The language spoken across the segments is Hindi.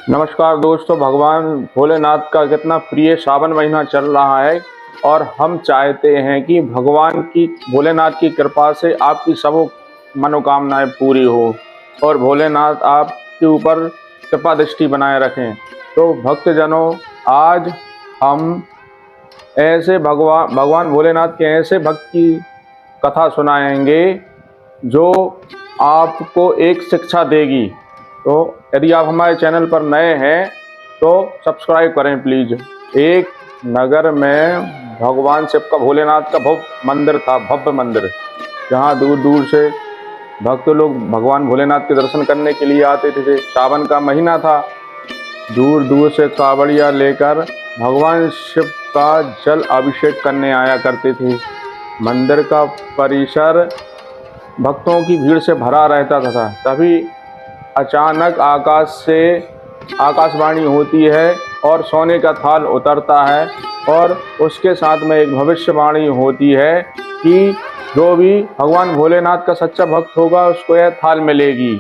नमस्कार दोस्तों, भगवान भोलेनाथ का कितना प्रिय सावन महीना चल रहा है और हम चाहते हैं कि भगवान की भोलेनाथ की कृपा से आपकी सब मनोकामनाएं पूरी हो और भोलेनाथ आपके ऊपर कृपा दृष्टि बनाए रखें। तो भक्तजनों, आज हम ऐसे भगवान भोलेनाथ के ऐसे भक्त की कथा सुनाएंगे जो आपको एक शिक्षा देगी। तो यदि आप हमारे चैनल पर नए हैं तो सब्सक्राइब करें प्लीज। एक नगर में भगवान शिव का, भोलेनाथ का भव्य मंदिर था, भव्य मंदिर, जहाँ दूर दूर से भक्त लोग भगवान भोलेनाथ के दर्शन करने के लिए आते थे। सावन का महीना था, दूर दूर से कावड़िया लेकर भगवान शिव का जल अभिषेक करने आया करते थे। मंदिर का परिसर भक्तों की भीड़ से भरा रहता था। तभी अचानक आकाश से आकाशवाणी होती है और सोने का थाल उतरता है और उसके साथ में एक भविष्यवाणी होती है कि जो भी भगवान भोलेनाथ का सच्चा भक्त होगा उसको यह थाल मिलेगी।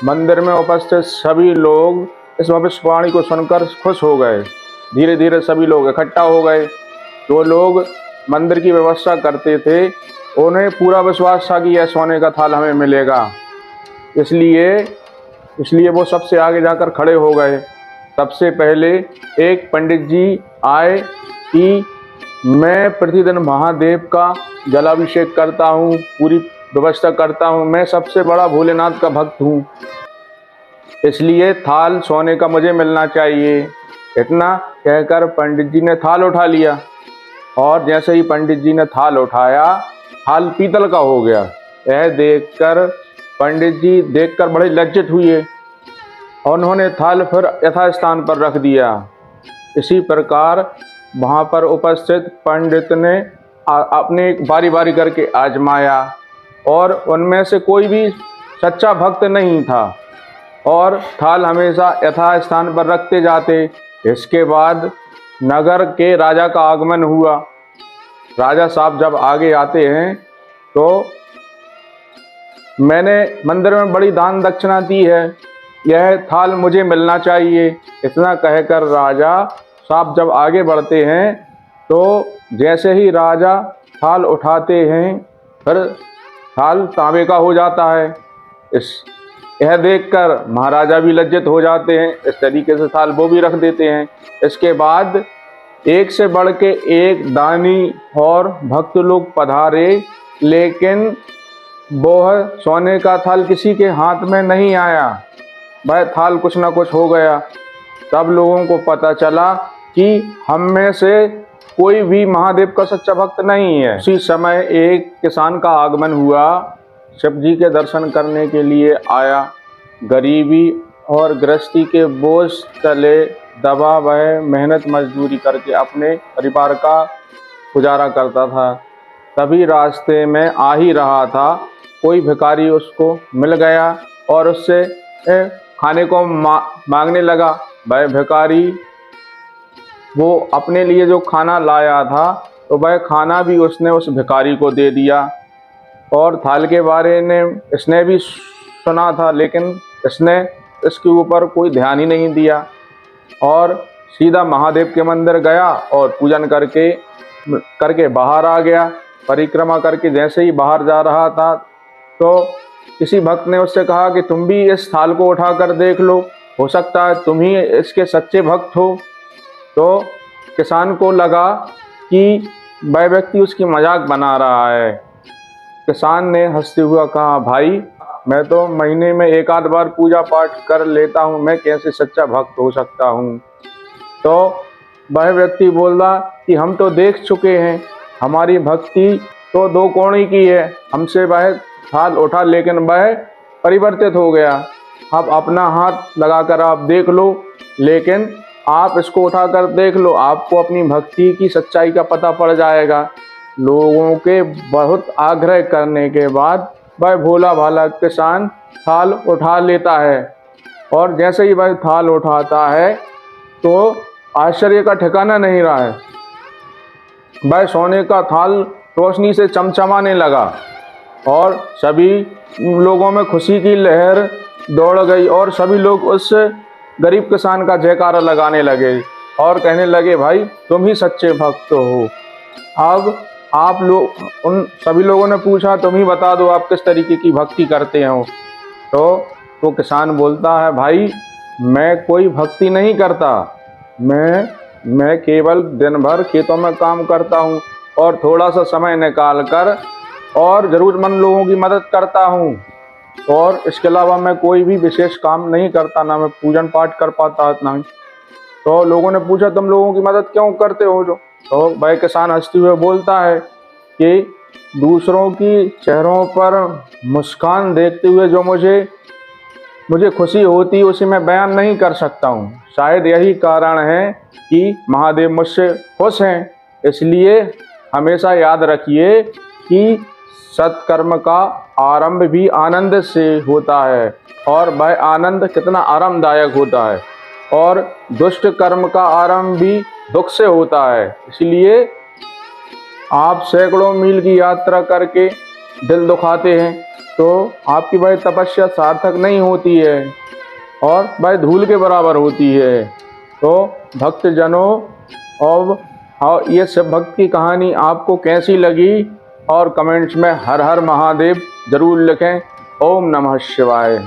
मंदिर में उपस्थित सभी लोग इस भविष्यवाणी को सुनकर खुश हो गए। धीरे धीरे सभी लोग इकट्ठा हो गए। जो लोग मंदिर की व्यवस्था करते थे उन्हें पूरा विश्वास था कि यह सोने का थाल हमें मिलेगा, इसलिए वो सबसे आगे जाकर खड़े हो गए। सबसे पहले एक पंडित जी आए कि मैं प्रतिदिन महादेव का जलाभिषेक करता हूँ, पूरी व्यवस्था करता हूँ, मैं सबसे बड़ा भोलेनाथ का भक्त हूँ, इसलिए थाल सोने का मुझे मिलना चाहिए। इतना कहकर पंडित जी ने थाल उठा लिया और जैसे ही पंडित जी ने थाल उठाया, थाल पीतल का हो गया। यह देखकर पंडित जी बड़े लज्जित हुए और उन्होंने थाल फिर यथास्थान पर रख दिया। इसी प्रकार वहाँ पर उपस्थित पंडित ने अपने बारी बारी करके आजमाया और उनमें से कोई भी सच्चा भक्त नहीं था और थाल हमेशा यथास्थान पर रखते जाते। इसके बाद नगर के राजा का आगमन हुआ। राजा साहब जब आगे आते हैं तो मैंने मंदिर में बड़ी दान दक्षिणा दी है, यह थाल मुझे मिलना चाहिए। इतना कहकर राजा साहब जब आगे बढ़ते हैं तो जैसे ही राजा थाल उठाते हैं फिर थाल तांबे का हो जाता है। यह देखकर महाराजा भी लज्जित हो जाते हैं। इस तरीके से थाल वो भी रख देते हैं। इसके बाद एक से बढ़ के एक दानी और भक्त लोग पधारे, लेकिन वह सोने का थाल किसी के हाथ में नहीं आया। वह थाल कुछ ना कुछ हो गया। तब लोगों को पता चला कि हम में से कोई भी महादेव का सच्चा भक्त नहीं है। उसी समय एक किसान का आगमन हुआ, शिव जी के दर्शन करने के लिए आया। गरीबी और गृहस्थी के बोझ तले दबा वह मेहनत मजदूरी करके अपने परिवार का गुजारा करता था। तभी रास्ते में आ ही रहा था, कोई भिखारी उसको मिल गया और उससे खाने को मांगने लगा। वह भिखारी वो अपने लिए जो खाना लाया था तो वह खाना भी उसने उस भिखारी को दे दिया। और थाल के बारे में इसने भी सुना था, लेकिन इसने इसके ऊपर कोई ध्यान ही नहीं दिया और सीधा महादेव के मंदिर गया और पूजन करके बाहर आ गया। परिक्रमा करके जैसे ही बाहर जा रहा था तो किसी भक्त ने उससे कहा कि तुम भी इस थाल को उठाकर देख लो, हो सकता है तुम ही इसके सच्चे भक्त हो। तो किसान को लगा कि वह व्यक्ति उसकी मजाक बना रहा है। किसान ने हंसते हुआ कहा, भाई मैं तो महीने में एक आध बार पूजा पाठ कर लेता हूँ, मैं कैसे सच्चा भक्त हो सकता हूँ। तो वह व्यक्ति बोला कि हम तो देख चुके हैं, हमारी भक्ति तो दो कोणी की है, हमसे वह थाल उठा लेकिन वह परिवर्तित हो गया। अब अपना हाथ लगाकर आप देख लो, लेकिन आप इसको उठाकर देख लो, आपको अपनी भक्ति की सच्चाई का पता पड़ जाएगा। लोगों के बहुत आग्रह करने के बाद वह भोला भाला किसान थाल उठा लेता है और जैसे ही वह थाल उठाता है तो आश्चर्य का ठिकाना नहीं रहा है। वह सोने का थाल रोशनी से चमचमाने लगा और सभी लोगों में खुशी की लहर दौड़ गई और सभी लोग उस गरीब किसान का जयकारा लगाने लगे और कहने लगे, भाई तुम ही सच्चे भक्त हो। अब आप लोग, उन सभी लोगों ने पूछा, तुम ही बता दो आप किस तरीके की भक्ति करते हो। तो किसान बोलता है, भाई मैं कोई भक्ति नहीं करता, मैं केवल दिन भर खेतों में काम करता हूँ और थोड़ा सा समय निकाल कर और ज़रूरतमंद लोगों की मदद करता हूँ, और इसके अलावा मैं कोई भी विशेष काम नहीं करता, ना मैं पूजन पाठ कर पाता ना। तो लोगों ने पूछा, तुम लोगों की मदद क्यों करते हो? जो तो भाई किसान हंसते हुए बोलता है कि दूसरों की चेहरों पर मुस्कान देखते हुए जो मुझे खुशी होती है उसे मैं बयान नहीं कर सकता हूँ। शायद यही कारण है कि महादेव मुझसे खुश हैं। इसलिए हमेशा याद रखिए कि सत्कर्म का आरंभ भी आनंद से होता है, और वह आनंद कितना आरामदायक होता है, और दुष्ट कर्म का आरंभ भी दुख से होता है। इसलिए आप सैकड़ों मील की यात्रा करके दिल दुखाते हैं तो आपकी वह तपस्या सार्थक नहीं होती है और वह धूल के बराबर होती है। तो भक्तजनों, और ये सब भक्त की कहानी आपको कैसी लगी, और कमेंट्स में हर हर महादेव ज़रूर लिखें। ओम नमः शिवाय।